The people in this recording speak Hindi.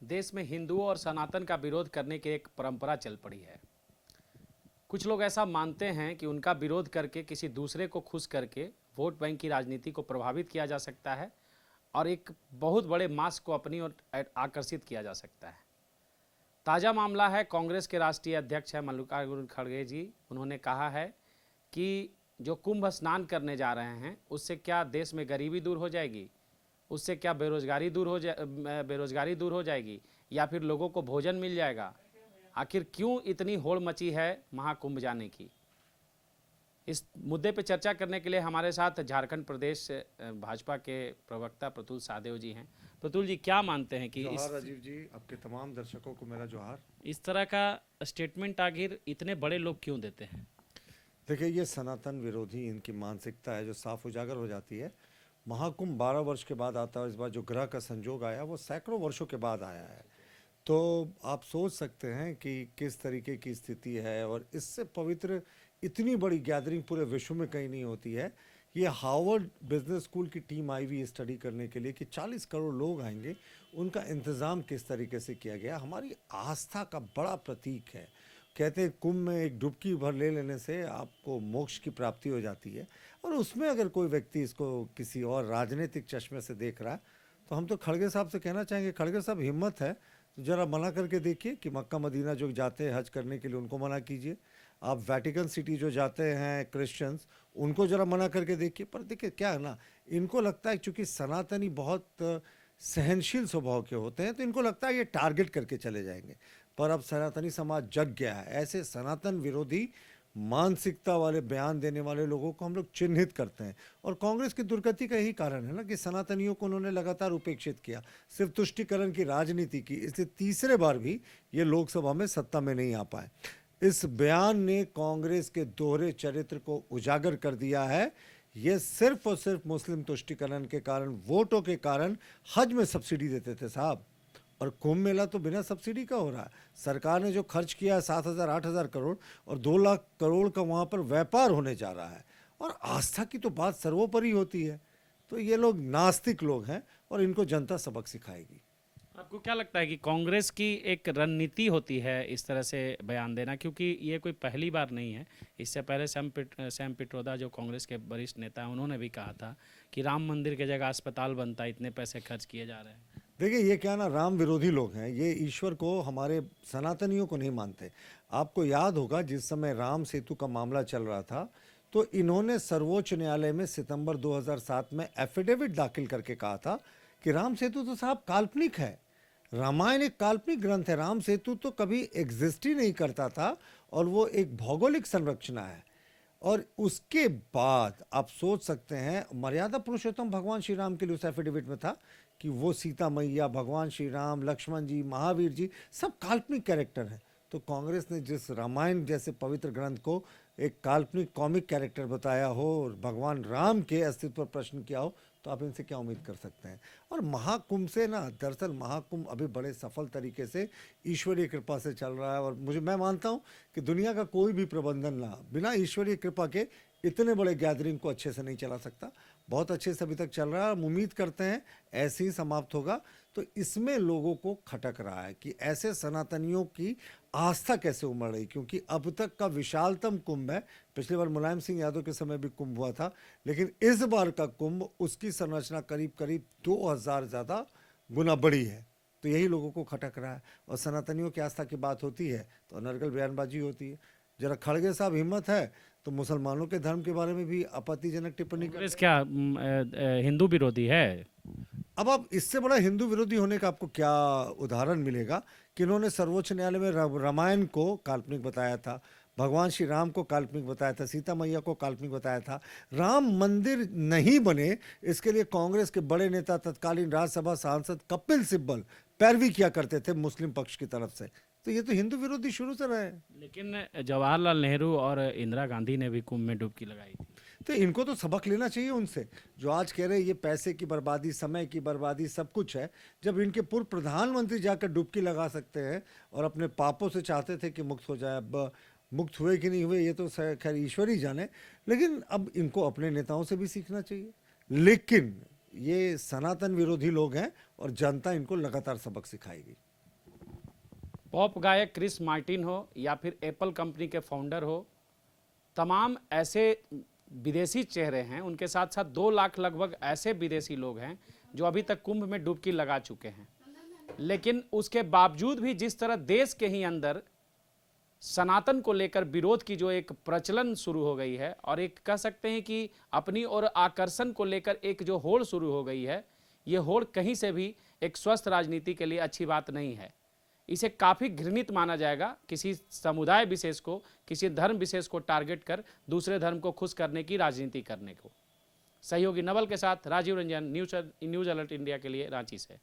देश में हिंदुओं और सनातन का विरोध करने की एक परंपरा चल पड़ी है। कुछ लोग ऐसा मानते हैं कि उनका विरोध करके किसी दूसरे को खुश करके वोट बैंक की राजनीति को प्रभावित किया जा सकता है और एक बहुत बड़े मास को अपनी ओर आकर्षित किया जा सकता है। ताज़ा मामला है, कांग्रेस के राष्ट्रीय अध्यक्ष है मल्लिकार्जुन खड़गे जी। उन्होंने कहा है कि जो कुंभ स्नान करने जा रहे हैं उससे क्या देश में गरीबी दूर हो जाएगी, उससे क्या बेरोजगारी दूर हो जाएगी या फिर लोगों को भोजन मिल जाएगा। आखिर क्यों इतनी होड़ मची है महाकुंभ जाने की। इस मुद्दे पर चर्चा करने के लिए हमारे साथ झारखंड प्रदेश भाजपा के प्रवक्ता प्रतुल सादेव जी हैं। प्रतुल जी, क्या मानते हैं कि जोहार राजीव जी, आपके तमाम दर्शकों को मेरा जोहार। इस तरह का स्टेटमेंट आखिर इतने बड़े लोग क्यों देते हैं? देखिए, ये सनातन विरोधी इनकी मानसिकता है जो साफ उजागर हो जाती है। महाकुंभ 12 वर्ष के बाद आता है। इस बार जो ग्रह का संजोग आया वो सैकड़ों वर्षों के बाद आया है। तो आप सोच सकते हैं कि किस तरीके की स्थिति है, और इससे पवित्र इतनी बड़ी गैदरिंग पूरे विश्व में कहीं नहीं होती है। ये हार्वर्ड बिजनेस स्कूल की टीम आई हुई है स्टडी करने के लिए कि 40 करोड़ लोग आएंगे, उनका इंतज़ाम किस तरीके से किया गया। हमारी आस्था का बड़ा प्रतीक है। कहते हैं कुंभ में एक डुबकी भर ले लेने से आपको मोक्ष की प्राप्ति हो जाती है, और उसमें अगर कोई व्यक्ति इसको किसी और राजनीतिक चश्मे से देख रहा है तो हम तो खड़गे साहब से कहना चाहेंगे, खड़गे साहब हिम्मत है तो ज़रा मना करके देखिए कि मक्का मदीना जो जाते हैं हज करने के लिए उनको मना कीजिए। आप वेटिकन सिटी जो जाते हैं क्रिश्चियंस, उनको ज़रा मना करके देखिए। पर देखिए क्या है ना, इनको लगता है चूँकि सनातनी बहुत सहनशील स्वभाव के होते हैं तो इनको लगता है ये टारगेट करके चले जाएंगे। पर अब सनातनी समाज जग गया है। ऐसे सनातन विरोधी मानसिकता वाले बयान देने वाले लोगों को हम लोग चिन्हित करते हैं, और कांग्रेस की दुर्गति का यही कारण है ना कि सनातनियों को उन्होंने लगातार उपेक्षित किया, सिर्फ तुष्टीकरण की राजनीति की। इसलिए तीसरे बार भी ये लोकसभा में सत्ता में नहीं आ पाए। इस बयान ने कांग्रेस के दोहरे चरित्र को उजागर कर दिया है। ये सिर्फ और सिर्फ मुस्लिम तुष्टीकरण के कारण, वोटों के कारण हज में सब्सिडी देते थे साहब, और कुंभ मेला तो बिना सब्सिडी का हो रहा है। सरकार ने जो खर्च किया है 7,000 8,000 करोड़, और 2 लाख करोड़ का वहाँ पर व्यापार होने जा रहा है। और आस्था की तो बात सर्वोपरि होती है। तो ये लोग नास्तिक लोग हैं और इनको जनता सबक सिखाएगी। आपको क्या लगता है कि कांग्रेस की एक रणनीति होती है इस तरह से बयान देना, क्योंकि ये कोई पहली बार नहीं है। इससे पहले सैम पित्रोदा जो कांग्रेस के वरिष्ठ नेता हैं, उन्होंने भी कहा था कि राम मंदिर की जगह अस्पताल बनता, इतने पैसे खर्च किए जा रहे हैं। देखिए, ये क्या ना, राम विरोधी लोग हैं। ये ईश्वर को, हमारे सनातनियों को नहीं मानते। आपको याद होगा जिस समय राम सेतु का मामला चल रहा था तो इन्होंने सर्वोच्च न्यायालय में सितंबर 2007 में एफिडेविट दाखिल करके कहा था कि राम सेतु तो साहब काल्पनिक है। रामायण एक काल्पनिक ग्रंथ है, राम सेतु तो कभी एग्जिस्ट ही नहीं करता था, और वो एक भौगोलिक संरचना है। और उसके बाद आप सोच सकते हैं, मर्यादा पुरुषोत्तम भगवान श्री राम के लिए उस एफिडेविट में था कि वो सीता मैया, भगवान श्री राम, लक्ष्मण जी, महावीर जी सब काल्पनिक कैरेक्टर हैं। तो कांग्रेस ने जिस रामायण जैसे पवित्र ग्रंथ को एक काल्पनिक कॉमिक कैरेक्टर बताया हो और भगवान राम के अस्तित्व पर प्रश्न किया हो, तो आप इनसे क्या उम्मीद कर सकते हैं। और महाकुंभ से ना, दरअसल महाकुंभ अभी बड़े सफल तरीके से ईश्वरीय कृपा से चल रहा है, और मैं मानता हूँ कि दुनिया का कोई भी प्रबंधन ना बिना ईश्वरीय कृपा के इतने बड़े गैदरिंग को अच्छे से नहीं चला सकता। बहुत अच्छे से अभी तक चल रहा है, और उम्मीद करते हैं ऐसे ही समाप्त होगा। तो इसमें लोगों को खटक रहा है कि ऐसे सनातनियों की आस्था कैसे उमड़ रही, क्योंकि अब तक का विशालतम कुंभ है। पिछली बार मुलायम सिंह यादव के समय भी कुंभ हुआ था, लेकिन इस बार का कुंभ, उसकी संरचना करीब करीब 2000 ज़्यादा गुना बड़ी है। तो यही लोगों को खटक रहा है। और सनातनियों की आस्था की बात होती है तो अनर्गल बयानबाजी होती है। जरा खड़गे साहब हिम्मत है तो मुसलमानों के धर्म के बारे में भी आपत्तिजनक टिप्पणी कांग्रेस क्या हिंदू विरोधी है? अब आप इससे बड़ा हिंदू विरोधी होने का आपको क्या उदाहरण मिलेगा कि इन्होंने सर्वोच्च न्यायालय में रामायण को काल्पनिक बताया था, भगवान श्री राम को काल्पनिक बताया था, सीता मैया को काल्पनिक बताया था। राम मंदिर नहीं बने इसके लिए कांग्रेस के बड़े नेता, तत्कालीन राज्यसभा सांसद कपिल सिब्बल पैरवी किया करते थे मुस्लिम पक्ष की तरफ से। तो ये तो हिंदू विरोधी शुरू से रहे हैं। लेकिन जवाहरलाल नेहरू और इंदिरा गांधी ने भी कुंभ में डुबकी लगाई थी। तो इनको तो सबक लेना चाहिए उनसे, जो आज कह रहे हैं ये पैसे की बर्बादी, समय की बर्बादी, सब कुछ है। जब इनके पूर्व प्रधानमंत्री जाकर डुबकी लगा सकते हैं और अपने पापों से चाहते थे कि मुक्त हो जाए। अब मुक्त हुए कि नहीं हुए ये तो खैर ईश्वर ही जाने, लेकिन अब इनको अपने नेताओं से भी सीखना चाहिए। लेकिन ये सनातन विरोधी लोग हैं और जनता इनको लगातार सबक सिखाएगी। पॉप गायक क्रिस मार्टिन हो या फिर एप्पल कंपनी के फाउंडर हो, तमाम ऐसे विदेशी चेहरे हैं, उनके साथ साथ 2 लाख लगभग ऐसे विदेशी लोग हैं जो अभी तक कुंभ में डुबकी लगा चुके हैं। लेकिन उसके बावजूद भी जिस तरह देश के ही अंदर सनातन को लेकर विरोध की जो एक प्रचलन शुरू हो गई है और एक कह सकते हैं कि अपनी और आकर्षण को लेकर एक जो होड़ शुरू हो गई है, ये होड़ कहीं से भी एक स्वस्थ राजनीति के लिए अच्छी बात नहीं है। इसे काफ़ी घृणित माना जाएगा किसी समुदाय विशेष को, किसी धर्म विशेष को टारगेट कर दूसरे धर्म को खुश करने की राजनीति करने को। सहयोगी नवल के साथ Rajiv Ranjan, news alert India के लिए रांची से।